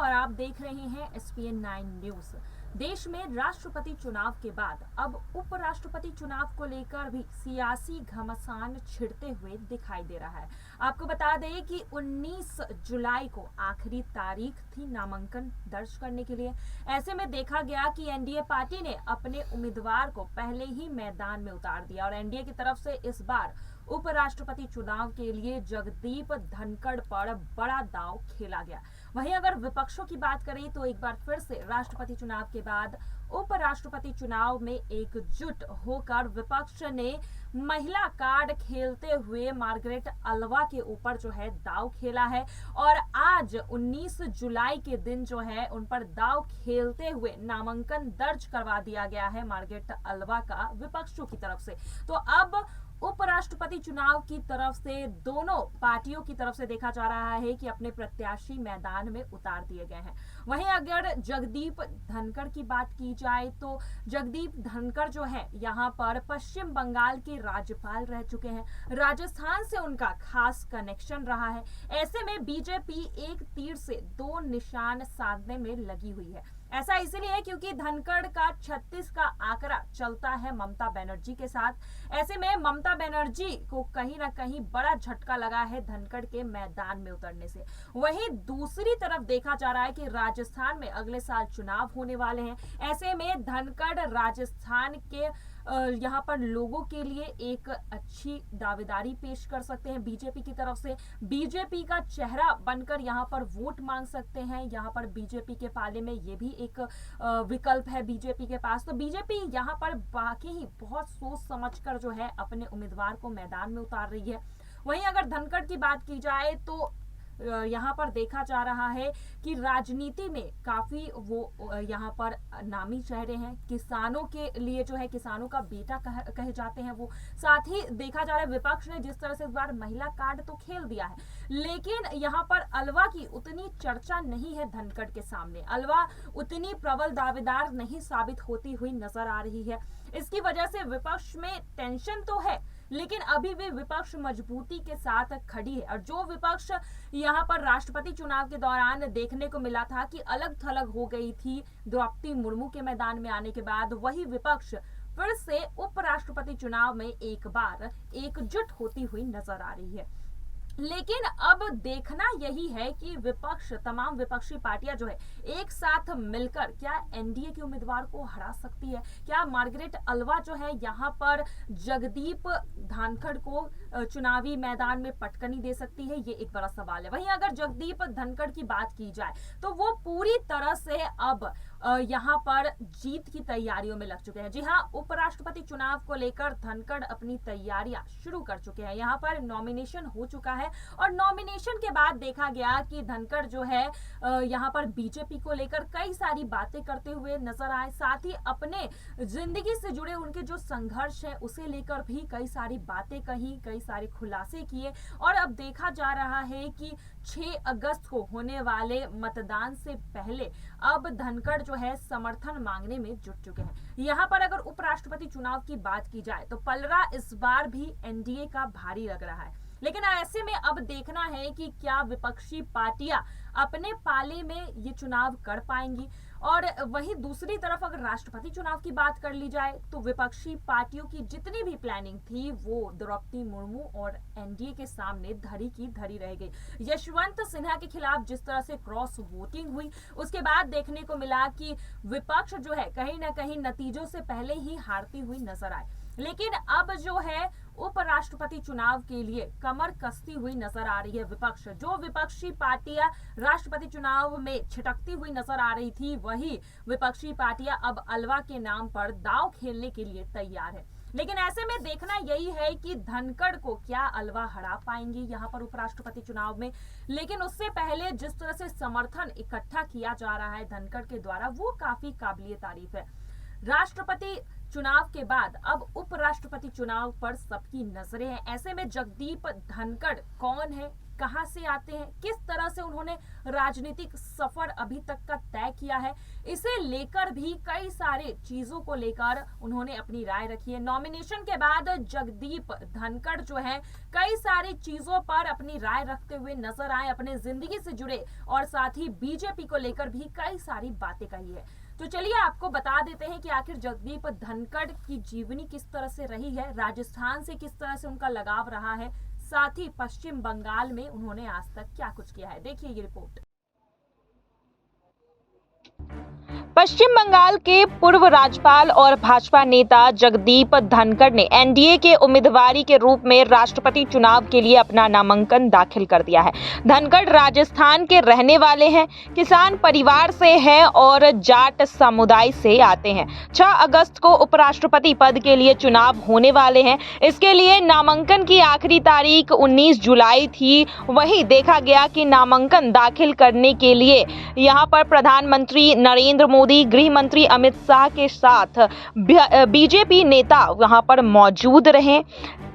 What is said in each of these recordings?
और आप देख रहे हैं SPN 9 न्यूज। देश में राष्ट्रपति चुनाव के बाद अब उपराष्ट्रपति चुनाव को लेकर भी सियासी घमासान छिड़ते हुए दिखाई दे रहा है। आपको बता दें कि 19 जुलाई को आखिरी तारीख थी नामांकन दर्ज करने के लिए। ऐसे में देखा गया कि एनडीए पार्टी ने अपने उम्मीदवार को पहले ही मैदान में उतार दिया और एनडीए की तरफ से इस बार उपराष्ट्रपति चुनाव के लिए जगदीप धनखड़ पर बड़ा दांव खेला गया। वहीं अगर विपक्षों की बात करें तो एक बार फिर से राष्ट्रपति चुनाव के बाद उपराष्ट्रपति चुनाव में एकजुट होकर विपक्ष ने महिला कार्ड खेलते हुए मार्गरेट अल्वा के ऊपर जो है दांव खेला है और आज 19 जुलाई के दिन जो है उन पर दांव खेलते हुए नामांकन दर्ज करवा दिया गया है मार्गरेट अल्वा का विपक्षों की तरफ से। तो अब उपराष्ट्रपति चुनाव की तरफ से दोनों पार्टियों की तरफ से देखा जा रहा है कि अपने प्रत्याशी मैदान में उतार दिए गए हैं। वहीं अगर जगदीप धनखड़ की बात की जाए तो जगदीप धनखड़ जो है यहाँ पर पश्चिम बंगाल के राज्यपाल रह चुके हैं। राजस्थान से उनका खास कनेक्शन रहा है। ऐसे में बीजेपी एक तीर से दो निशान साधने में लगी हुई है। ऐसा इसलिए क्योंकि धनखड़ का 36 का आंकड़ा चलता है ममता बनर्जी के साथ। ऐसे में ममता बनर्जी को कहीं ना कहीं बड़ा झटका लगा है धनखड़ के मैदान में उतरने से। वहीं दूसरी तरफ देखा जा रहा है कि राजस्थान में अगले साल चुनाव होने वाले हैं। ऐसे में धनखड़ राजस्थान के यहाँ पर लोगों के लिए एक अच्छी दावेदारी पेश कर सकते हैं बीजेपी की तरफ से। बीजेपी का चेहरा बनकर यहाँ पर वोट मांग सकते हैं। यहाँ पर बीजेपी के पाले में ये भी एक विकल्प है बीजेपी के पास। तो बीजेपी यहाँ पर बाकी ही बहुत सोच समझकर जो है अपने उम्मीदवार को मैदान में उतार रही है। वहीं अगर धनखड़ की बात की जाए तो यहाँ पर देखा जा रहा है कि राजनीति में काफी वो यहाँ पर नामी चेहरे हैं। किसानों के लिए जो है किसानों का बेटा कहे जाते हैं वो। साथ ही देखा जा रहा है विपक्ष ने जिस तरह से इस बार महिला कार्ड तो खेल दिया है, लेकिन यहाँ पर अल्वा की उतनी चर्चा नहीं है धनखड़ के सामने। अल्वा उतनी प्रबल दावेदार नहीं साबित होती हुई नजर आ रही है। इसकी वजह से विपक्ष में टेंशन तो है, लेकिन अभी भी विपक्ष मजबूती के साथ खड़ी है। और जो विपक्ष यहाँ पर राष्ट्रपति चुनाव के दौरान देखने को मिला था कि अलग थलग हो गई थी द्रौपदी मुर्मू के मैदान में आने के बाद, वही विपक्ष फिर से उपराष्ट्रपति चुनाव में एक बार एकजुट होती हुई नजर आ रही है। लेकिन अब देखना यही है कि विपक्ष तमाम विपक्षी पार्टियां जो है एक साथ मिलकर क्या एनडीए के उम्मीदवार को हरा सकती है। क्या मार्गरेट अल्वा जो है यहाँ पर जगदीप धनखड़ को चुनावी मैदान में पटकनी दे सकती है, ये एक बड़ा सवाल है। वहीं अगर जगदीप धनखड़ की बात की जाए तो वो पूरी तरह से अब यहाँ पर जीत की तैयारियों में लग चुके हैं। जी हाँ, उपराष्ट्रपति चुनाव को लेकर धनखड़ अपनी तैयारियां शुरू कर चुके हैं। यहाँ पर नॉमिनेशन हो चुका है और नॉमिनेशन के बाद देखा गया कि धनखड़ जो है यहाँ पर बीजेपी को लेकर कई सारी बातें करते हुए नजर आए। साथ ही अपने जिंदगी से जुड़े उनके जो संघर्ष है उसे लेकर भी कई सारी बातें कही, कई सारे खुलासे किए। और अब देखा जा रहा है कि 6 अगस्त को होने वाले मतदान से पहले अब धनखड़ जो है समर्थन मांगने में जुट चुके हैं। यहाँ पर अगर उपराष्ट्रपति चुनाव की बात की जाए तो पलड़ा इस बार भी एनडीए का भारी लग रहा है। लेकिन ऐसे में अब देखना है कि क्या विपक्षी पार्टियां अपने पाले में ये चुनाव कर पाएंगी। और वहीं दूसरी तरफ अगर राष्ट्रपति चुनाव की बात कर ली जाए तो विपक्षी पार्टियों की जितनी भी प्लानिंग थी वो द्रौपदी मुर्मू और एनडीए के सामने धरी की धरी रह गई। यशवंत सिन्हा के खिलाफ जिस तरह से क्रॉस वोटिंग हुई उसके बाद देखने को मिला कि विपक्ष जो है कहीं ना कहीं नतीजों से पहले ही हारती हुई नजर आए। लेकिन अब जो है उपराष्ट्रपति चुनाव के लिए कमर कसती हुई नजर आ रही है विपक्ष। जो विपक्षी पार्टियां राष्ट्रपति चुनाव में छिटकती हुई नजर आ रही थी, वही विपक्षी पार्टियां अब अल्वा के नाम पर दांव खेलने के लिए तैयार है। लेकिन ऐसे में देखना यही है कि धनखड़ को क्या अल्वा हरा पाएंगी यहाँ पर उपराष्ट्रपति चुनाव में। लेकिन उससे पहले जिस तरह से समर्थन इकट्ठा किया जा रहा है धनखड़ के द्वारा वो काफी काबिलिए तारीफ है। राष्ट्रपति चुनाव के बाद अब उपराष्ट्रपति चुनाव पर सबकी नजरें हैं। ऐसे में जगदीप धनखड़ कौन है, कहां से आते हैं, किस तरह से उन्होंने राजनीतिक सफर अभी तक का तय तय किया है। इसे लेकर भी कई सारे चीजों को लेकर उन्होंने अपनी राय रखी है। नॉमिनेशन के बाद जगदीप धनखड़ जो है कई सारी चीजों पर अपनी राय रखते हुए नजर आए, अपने जिंदगी से जुड़े और साथ ही बीजेपी को लेकर भी कई सारी बातें कही है। तो चलिए आपको बता देते हैं कि आखिर जगदीप धनखड़ की जीवनी किस तरह से रही है, राजस्थान से किस तरह से उनका लगाव रहा है, साथ ही पश्चिम बंगाल में उन्होंने आज तक क्या कुछ किया है। देखिए ये रिपोर्ट। पश्चिम बंगाल के पूर्व राज्यपाल और भाजपा नेता जगदीप धनखड़ ने एनडीए के उम्मीदवारी के रूप में राष्ट्रपति चुनाव के लिए अपना नामांकन दाखिल कर दिया है। धनखड़ राजस्थान के रहने वाले हैं, किसान परिवार से हैं और जाट समुदाय से आते हैं। 6 अगस्त को उपराष्ट्रपति पद के लिए चुनाव होने वाले हैं। इसके लिए नामांकन की आखिरी तारीख 19 जुलाई थी। वहीं देखा गया कि नामांकन दाखिल करने के लिए यहां पर प्रधानमंत्री नरेंद्र मोदी, गृह मंत्री अमित शाह के साथ बीजेपी नेता वहां पर मौजूद रहे।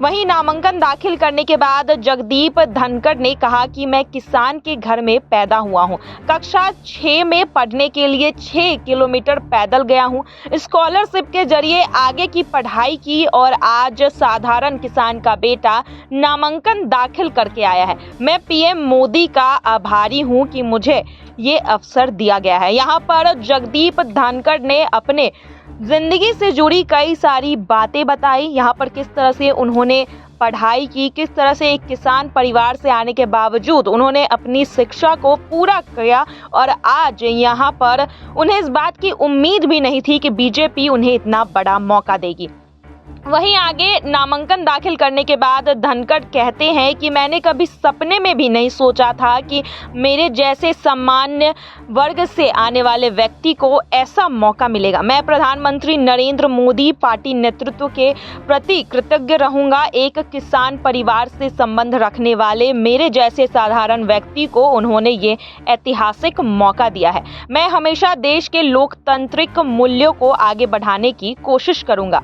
वहीं नामांकन दाखिल करने के बाद जगदीप धनखड़ ने कहा कि मैं किसान के घर में पैदा हुआ हूं। कक्षा 6 में पढ़ने के लिए 6 किलोमीटर पैदल गया हूं। स्कॉलरशिप के जरिए आगे की पढ़ाई की और आज साधारण किसान का बेटा नामांकन दाखिल करके आया है। मैं पीएम मोदी का आभारी हूं कि मुझे ये अवसर दिया गया है। यहाँ पर जगदीप धनखड़ ने अपने जिंदगी से जुड़ी कई सारी बातें बताई। यहाँ पर किस तरह से उन्होंने पढ़ाई की, किस तरह से एक किसान परिवार से आने के बावजूद उन्होंने अपनी शिक्षा को पूरा किया और आज यहाँ पर उन्हें इस बात की उम्मीद भी नहीं थी कि बीजेपी उन्हें इतना बड़ा मौका देगी। वहीं आगे नामांकन दाखिल करने के बाद धनखड़ कहते हैं कि मैंने कभी सपने में भी नहीं सोचा था कि मेरे जैसे सामान्य वर्ग से आने वाले व्यक्ति को ऐसा मौका मिलेगा। मैं प्रधानमंत्री नरेंद्र मोदी पार्टी नेतृत्व के प्रति कृतज्ञ रहूंगा। एक किसान परिवार से संबंध रखने वाले मेरे जैसे साधारण व्यक्ति को उन्होंने ये ऐतिहासिक मौका दिया है। मैं हमेशा देश के लोकतांत्रिक मूल्यों को आगे बढ़ाने की कोशिश करूंगा।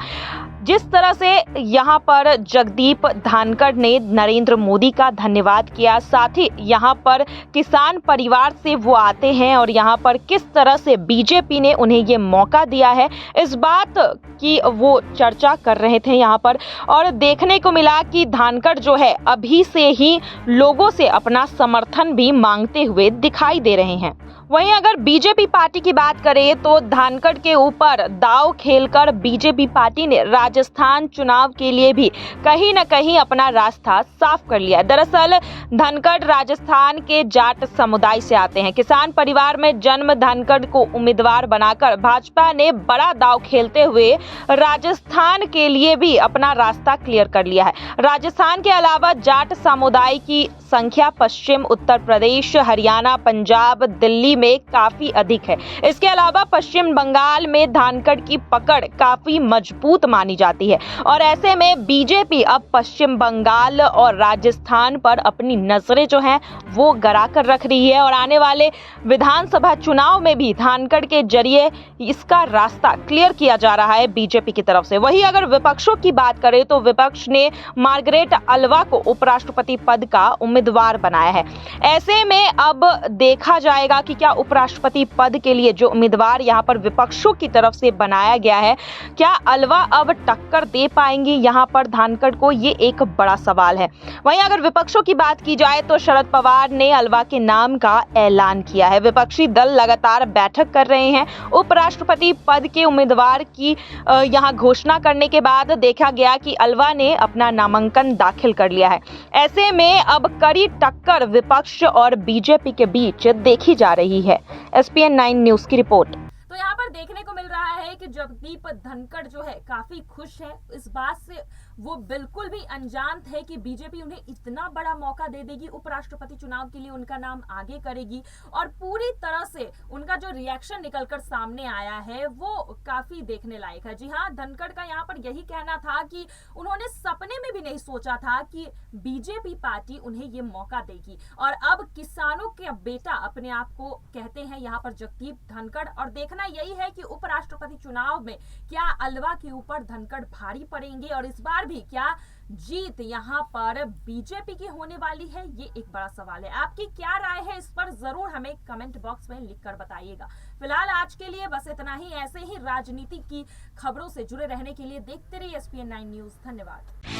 जिस तरह से यहाँ पर जगदीप धनखड़ ने नरेंद्र मोदी का धन्यवाद किया, साथ ही यहाँ पर किसान परिवार से वो आते हैं और यहाँ पर किस तरह से बीजेपी ने उन्हें ये मौका दिया है, इस बात की वो चर्चा कर रहे थे यहाँ पर। और देखने को मिला कि धनखड़ जो है अभी से ही लोगों से अपना समर्थन भी मांगते हुए दिखाई दे रहे हैं। वहीं अगर बीजेपी पार्टी की बात करें तो धनखड़ के ऊपर दांव खेलकर बीजेपी पार्टी ने राजस्थान चुनाव के लिए भी कहीं न कहीं अपना रास्ता साफ कर लिया। दरअसल धनखड़ राजस्थान के जाट समुदाय से आते हैं। किसान परिवार में जन्म धनखड़ को उम्मीदवार बनाकर भाजपा ने बड़ा दांव खेलते हुए राजस्थान के लिए भी अपना रास्ता क्लियर कर लिया है। राजस्थान के अलावा जाट समुदाय की संख्या पश्चिम उत्तर प्रदेश, हरियाणा, पंजाब, दिल्ली में काफी अधिक है। इसके अलावा पश्चिम बंगाल में धनखड़ की पकड़ काफी मजबूत मानी जाती है और ऐसे में बीजेपी अब पश्चिम बंगाल और राजस्थान पर अपनी नजरें जो हैं वो गड़ा कर रख रही है और आने वाले विधानसभा चुनाव में भी धनखड़ के जरिए इसका रास्ता क्लियर किया जा रहा है बीजेपी की तरफ से। वहीं अगर विपक्षों की बात करें तो विपक्ष ने मार्गरेट अल्वा को उपराष्ट्रपति पद का उम्मीदवार बनाया है। ऐसे में अब देखा जाएगा कि क्या उपराष्ट्रपति पद के लिए जो उम्मीदवार यहाँ पर विपक्षों की तरफ से बनाया गया है, क्या अल्वा अब टक्कर दे पाएंगी यहाँ पर धनखड़ को, ये एक बड़ा सवाल है। वहीं अगर विपक्षों की बात की जाए तो शरद पवार ने अल्वा के नाम का ऐलान किया है। विपक्षी दल लगातार बैठक कर रहे हैं। उपराष्ट्रपति पद के उम्मीदवार की यहाँ घोषणा करने के बाद देखा गया कि अल्वा ने अपना नामांकन दाखिल कर लिया है। ऐसे में अब कड़ी टक्कर विपक्ष और बीजेपी के बीच देखी जा रही है। SPN 9 न्यूज की रिपोर्ट। तो यहाँ पर देखने को मिल रहा है कि जगदीप धनखड़ जो है काफी खुश है। इस बात से वो बिल्कुल भी अनजान थे कि बीजेपी उन्हें इतना बड़ा मौका दे देगी, उपराष्ट्रपति चुनाव के लिए उनका नाम आगे करेगी और पूरी तरह से उनका जो रिएक्शन निकलकर सामने आया है वो काफी देखने लायक है। जी हाँ, धनखड़ का यहाँ पर यही कहना था कि उन्होंने सपने में भी नहीं सोचा था कि बीजेपी पार्टी उन्हें ये मौका देगी और अब किसानों के बेटा अपने आप को कहते हैं यहाँ पर जगदीप धनखड़। और देखना यही है कि उपराष्ट्रपति चुनाव में क्या अल्वा के ऊपर धनखड़ भारी पड़ेंगे और इस बार भी क्या जीत यहाँ पर बीजेपी की होने वाली है, ये एक बड़ा सवाल है। आपकी क्या राय है इस पर जरूर हमें कमेंट बॉक्स में लिखकर बताइएगा। फिलहाल आज के लिए बस इतना ही। ऐसे ही राजनीति की खबरों से जुड़े रहने के लिए देखते रहिए SPN9 न्यूज। धन्यवाद।